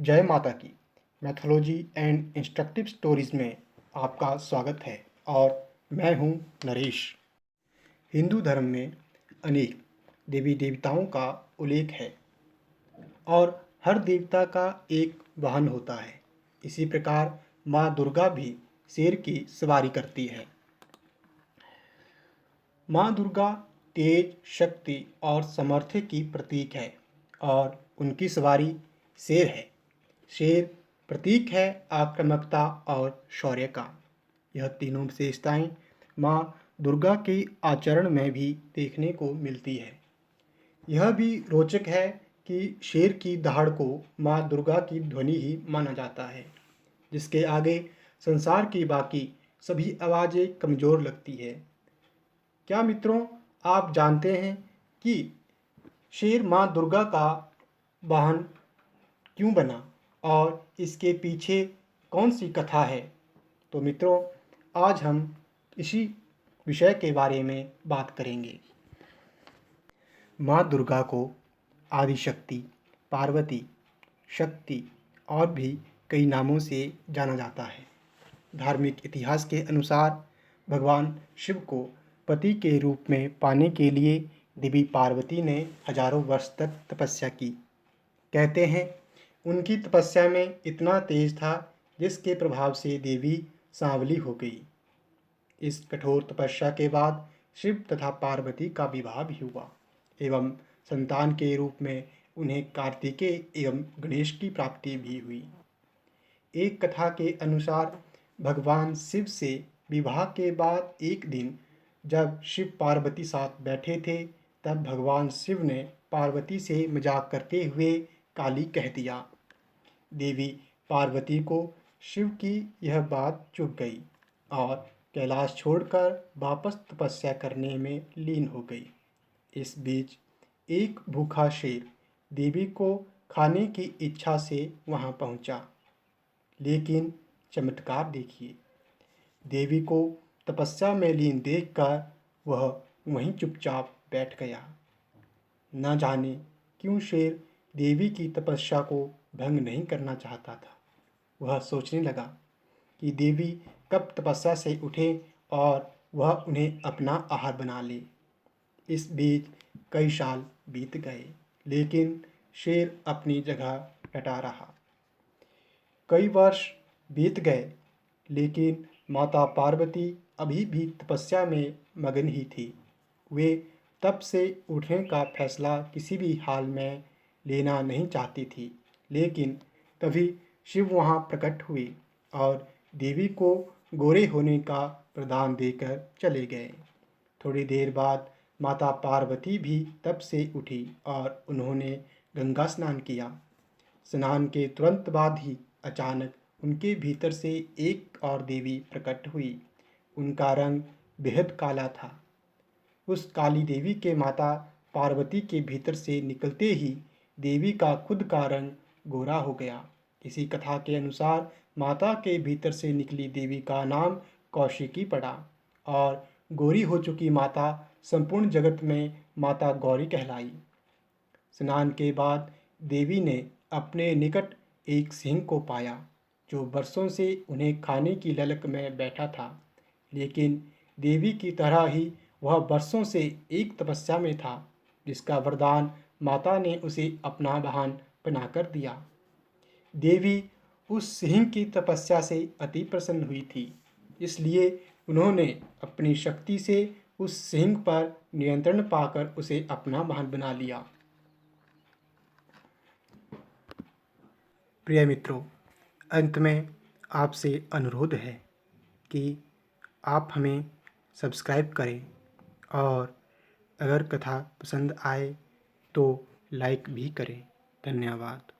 जय माता की मैथोलॉजी एंड इंस्ट्रक्टिव स्टोरीज़ में आपका स्वागत है और मैं हूं नरेश। हिंदू धर्म में अनेक देवी देवताओं का उल्लेख है और हर देवता का एक वाहन होता है। इसी प्रकार माँ दुर्गा भी शेर की सवारी करती है। माँ दुर्गा तेज, शक्ति और सामर्थ्य की प्रतीक है और उनकी सवारी शेर है। शेर प्रतीक है आक्रामकता और शौर्य का। यह तीनों विशेषताएं माँ दुर्गा के आचरण में भी देखने को मिलती है। यह भी रोचक है कि शेर की दहाड़ को माँ दुर्गा की ध्वनि ही माना जाता है, जिसके आगे संसार की बाकी सभी आवाज़ें कमज़ोर लगती है। क्या मित्रों, आप जानते हैं कि शेर माँ दुर्गा का वाहन क्यों बना और इसके पीछे कौन सी कथा है? तो मित्रों, आज हम इसी विषय के बारे में बात करेंगे। माँ दुर्गा को आदिशक्ति, पार्वती, शक्ति और भी कई नामों से जाना जाता है। धार्मिक इतिहास के अनुसार भगवान शिव को पति के रूप में पाने के लिए देवी पार्वती ने हजारों वर्ष तक तपस्या की। कहते हैं उनकी तपस्या में इतना तेज था जिसके प्रभाव से देवी सांवली हो गई। इस कठोर तपस्या के बाद शिव तथा पार्वती का विवाह भी हुआ एवं संतान के रूप में उन्हें कार्तिकेय एवं गणेश की प्राप्ति भी हुई। एक कथा के अनुसार भगवान शिव से विवाह के बाद एक दिन जब शिव पार्वती साथ बैठे थे, तब भगवान शिव ने पार्वती से मजाक करते हुए काली कह दिया। देवी पार्वती को शिव की यह बात चुभ गई और कैलाश छोड़कर वापस तपस्या करने में लीन हो गई। इस बीच एक भूखा शेर देवी को खाने की इच्छा से वहां पहुंचा। लेकिन चमत्कार देखिए, देवी को तपस्या में लीन देखकर वह वहीं चुपचाप बैठ गया। न जाने क्यों शेर देवी की तपस्या को भंग नहीं करना चाहता था। वह सोचने लगा कि देवी कब तपस्या से उठे और वह उन्हें अपना आहार बना ले। इस बीच कई साल बीत गए, लेकिन शेर अपनी जगह डटा रहा। कई वर्ष बीत गए, लेकिन माता पार्वती अभी भी तपस्या में मगन ही थी। वे तब से उठने का फैसला किसी भी हाल में लेना नहीं चाहती थी। लेकिन तभी शिव वहाँ प्रकट हुए और देवी को गोरे होने का वरदान देकर चले गए। थोड़ी देर बाद माता पार्वती भी तब से उठी और उन्होंने गंगा स्नान किया। स्नान के तुरंत बाद ही अचानक उनके भीतर से एक और देवी प्रकट हुई। उनका रंग बेहद काला था। उस काली देवी के माता पार्वती के भीतर से निकलते ही देवी का खुद का रंग गोरा हो गया। इसी कथा के अनुसार माता के भीतर से निकली देवी का नाम कौशिकी पड़ा और गोरी हो चुकी माता संपूर्ण जगत में माता गौरी कहलाई। स्नान के बाद देवी ने अपने निकट एक सिंह को पाया, जो बरसों से उन्हें खाने की ललक में बैठा था। लेकिन देवी की तरह ही वह बरसों से एक तपस्या में था, जिसका वरदान माता ने उसे अपना वाहन बनाकर दिया। देवी उस सिंह की तपस्या से अति प्रसन्न हुई थी, इसलिए उन्होंने अपनी शक्ति से उस सिंह पर नियंत्रण पाकर उसे अपना वाहन बना लिया। प्रिय मित्रों, अंत में आपसे अनुरोध है कि आप हमें सब्सक्राइब करें और अगर कथा पसंद आए तो लाइक भी करें। धन्यवाद।